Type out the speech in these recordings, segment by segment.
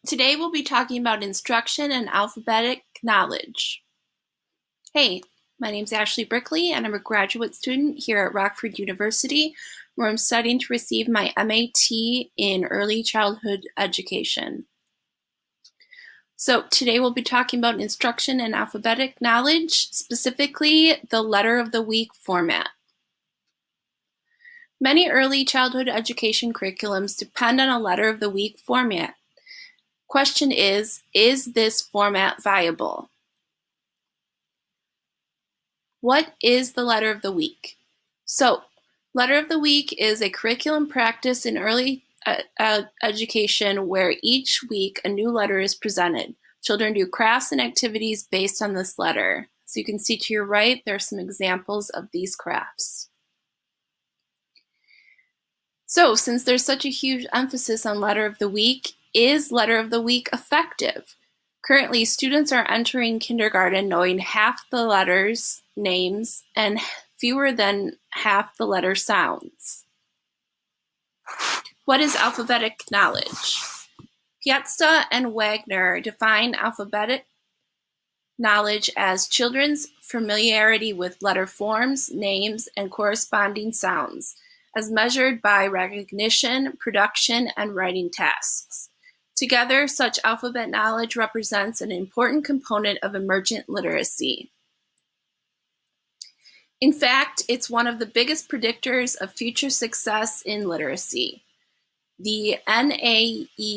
Today we'll be talking about instruction and alphabetic knowledge. Hey, my name's Ashleigh Brickley and I'm a graduate student here at Rockford University where I'm studying to receive my MAT in early childhood education. So today we'll be talking about instruction and alphabetic knowledge, specifically the letter of the week format. Many early childhood education curriculums depend on a letter of the week format. Question is this format viable? What is the letter of the week? So, letter of the week is a curriculum practice in early education where each week a new letter is presented. Children do crafts and activities based on this letter. So you can see to your right, there are some examples of these crafts. So, since there's such a huge emphasis on letter of the week, is letter of the week effective? Currently, students are entering kindergarten knowing half the letters, names, and fewer than half the letter sounds. What is alphabetic knowledge? Piazza and Wagner define alphabetic knowledge as children's familiarity with letter forms, names, and corresponding sounds, as measured by recognition, production, and writing tasks. Together, such alphabet knowledge represents an important component of emergent literacy. In fact, it's one of the biggest predictors of future success in literacy. The NAEYC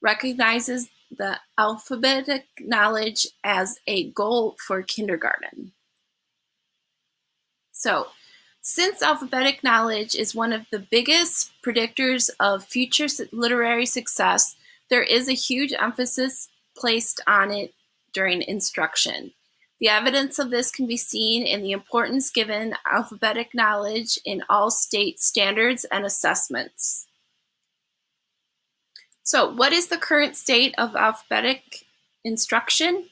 recognizes the alphabetic knowledge as a goal for kindergarten. So, since alphabetic knowledge is one of the biggest predictors of future literary success, there is a huge emphasis placed on it during instruction. The evidence of this can be seen in the importance given alphabetic knowledge in all state standards and assessments. So, what is the current state of alphabetic instruction?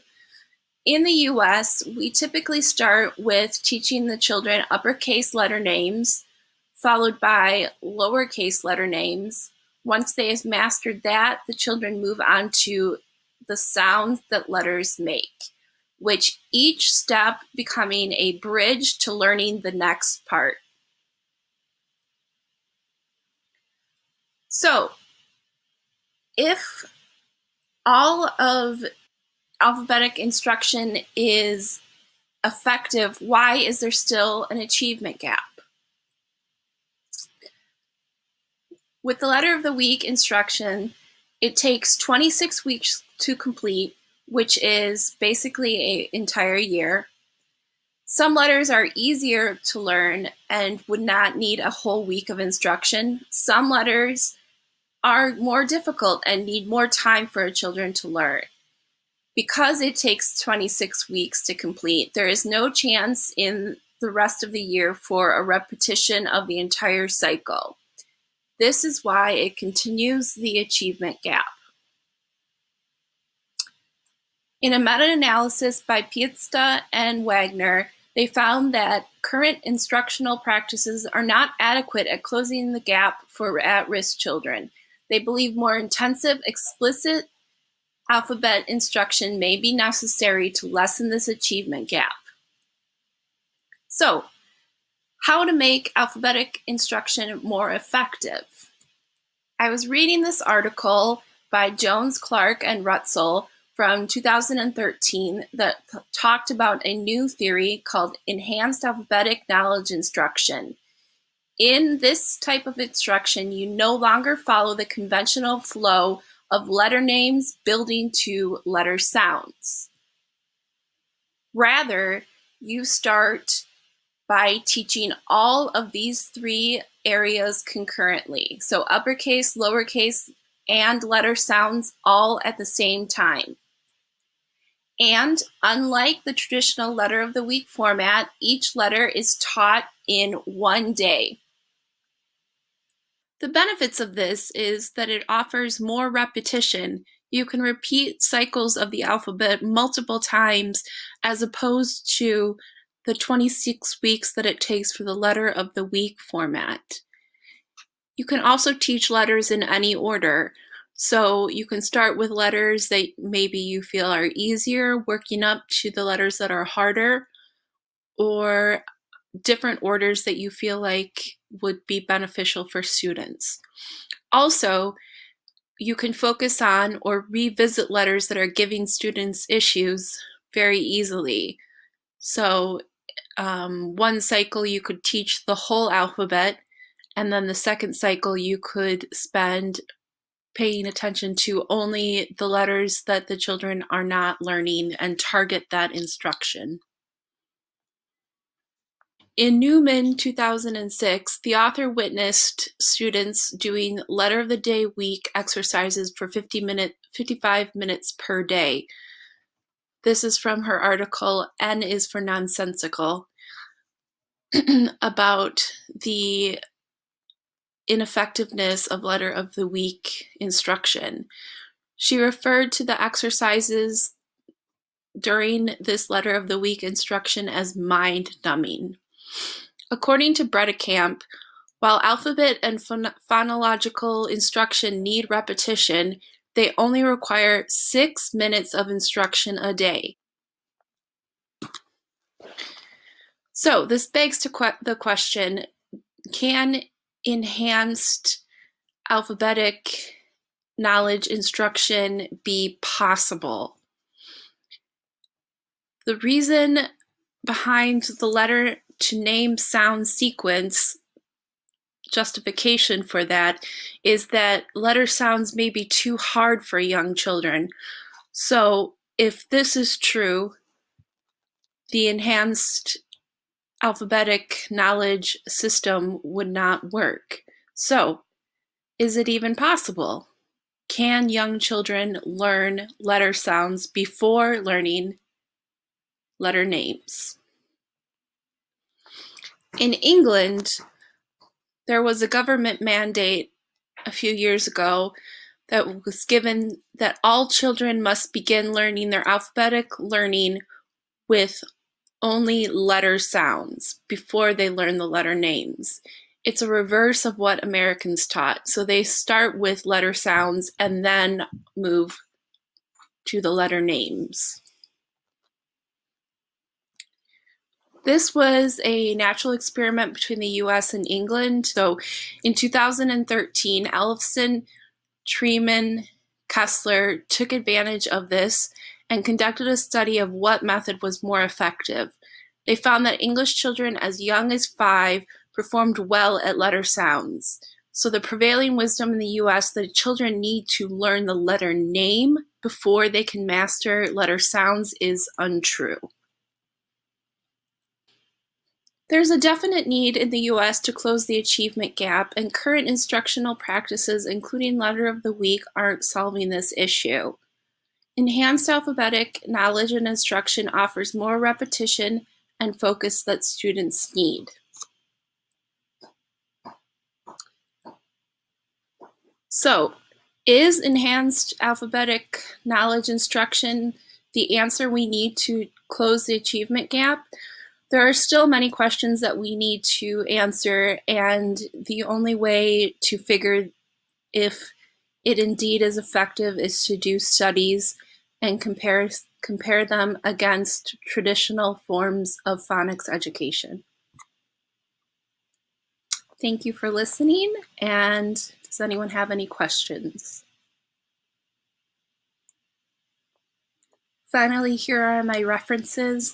In the US, we typically start with teaching the children uppercase letter names, followed by lowercase letter names. Once they have mastered that, the children move on to the sounds that letters make, which each step becoming a bridge to learning the next part. So, if all of alphabetic instruction is effective, why is there still an achievement gap? With the letter of the week instruction, it takes 26 weeks to complete, which is basically an entire year. Some letters are easier to learn and would not need a whole week of instruction. Some letters are more difficult and need more time for children to learn. Because it takes 26 weeks to complete, there is no chance in the rest of the year for a repetition of the entire cycle. This is why it continues the achievement gap. In a meta-analysis by Piazza and Wagner, they found that current instructional practices are not adequate at closing the gap for at-risk children. They believe more intensive, explicit alphabet instruction may be necessary to lessen this achievement gap. So, how to make alphabetic instruction more effective? I was reading this article by Jones, Clark, and Rutzel from 2013 that talked about a new theory called enhanced alphabetic knowledge instruction. In this type of instruction, you no longer follow the conventional flow of letter names building to letter sounds. Rather, you start by teaching all of these three areas concurrently. So uppercase, lowercase, and letter sounds all at the same time. And unlike the traditional letter of the week format, each letter is taught in one day. The benefits of this is that it offers more repetition. You can repeat cycles of the alphabet multiple times as opposed to the 26 weeks that it takes for the letter of the week format. You can also teach letters in any order. So you can start with letters that maybe you feel are easier, working up to the letters that are harder, or different orders that you feel like would be beneficial for students. Also, you can focus on or revisit letters that are giving students issues very easily. So one cycle you could teach the whole alphabet, and then the second cycle you could spend paying attention to only the letters that the children are not learning and target that instruction. In Newman 2006, the author witnessed students doing letter of the day week exercises for 55 minutes per day. This is from her article, N is for Nonsensical, about the ineffectiveness of letter of the week instruction. She referred to the exercises during this letter of the week instruction as mind-numbing. According to Bredekamp, while alphabet and phonological instruction need repetition, they only require 6 minutes of instruction a day. So this begs to the question, can enhanced alphabetic knowledge instruction be possible? The reason behind the letter to name sound sequence justification for that is that letter sounds may be too hard for young children. So if this is true, the enhanced alphabetic knowledge system would not work. So is it even possible? Can young children learn letter sounds before learning letter names? In England, there was a government mandate a few years ago that was given that all children must begin learning their alphabetic learning with only letter sounds before they learn the letter names. It's a reverse of what Americans taught. So they start with letter sounds and then move to the letter names. This was a natural experiment between the US and England. So in 2013, Ellefson, Treeman, Kessler took advantage of this and conducted a study of what method was more effective. They found that English children as young as 5 performed well at letter sounds. So the prevailing wisdom in the US that children need to learn the letter name before they can master letter sounds is untrue. There's a definite need in the US to close the achievement gap, and current instructional practices, including letter of the week, aren't solving this issue. Enhanced alphabetic knowledge and instruction offers more repetition and focus that students need. So, is enhanced alphabetic knowledge instruction the answer we need to close the achievement gap? There are still many questions that we need to answer, and the only way to figure if it indeed is effective is to do studies and compare them against traditional forms of phonics education. Thank you for listening, and does anyone have any questions? Finally, here are my references.